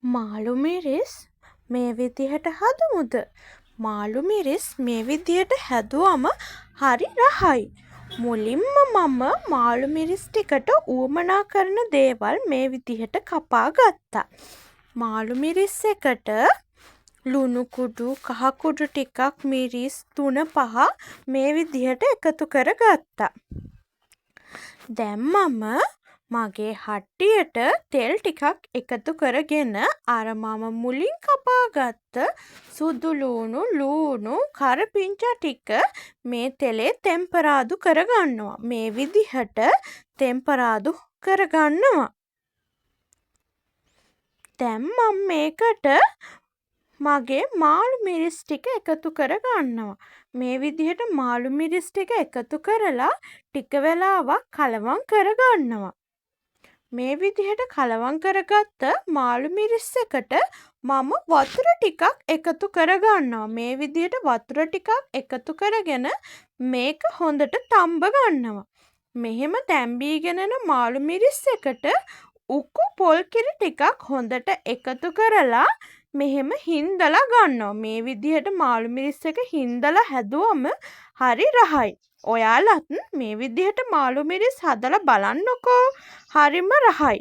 මාළු මිරිස් මේ විදිහට හදමුද? මාළු මිරිස් මේ විදිහට හැදුවම හරි රහයි. මුලින්ම මම මාළු මිරිස් ටිකට උවමනා කරන දේවල් මේ විදිහට කපා ගත්තා. මාළු මිරිස් එකට ලුණු කුඩු, කහ කුඩු ටිකක්, මිරිස් 3-5 මේ විදිහට එකතු කර ගත්තා. දැන් මම මගේ හට්ටියට තෙල් ටිකක් එකතු කරගෙන අර මම මුලින් කපාගත්ත සුදු ලූණු කරපිංචා ටික මේ තෙලේ තෙම්පරාදු කරගන්නවා. මේ විදිහට තෙම්පරාදු කරගන්නවා. දැන් මම මේකට මගේ මාළු මිරිස් ටික එකතු කරගන්නවා. මේ විදිහට මාළු මිරිස් ටික එකතු කරලා ටික වෙලාවක් කලවම් කරගන්නවා. මේ විදිහට කලවම් කරගත්ත මාළු මිරිස් එකට මම වතුර ටිකක් එකතු කරගන්නවා. මේ විදිහට වතුර ටිකක් එකතු කරගෙන මේක හොඳට තම්බ ගන්නවා. මෙහෙම තැම්බීගෙන යන මාළු මිරිස් එකට උකු පොල් කිරි ටිකක් හොඳට එකතු කරලා මෙහෙම හින්දලා ගන්නවා. මේ විදිහට මාළු මිරිස් එක හින්දලා හැදුවම හරි රහයි. ඔයාලත් මේ විදිහට මාළු මිරිස් හදලා බලන්නකෝ. හරිම රහයි.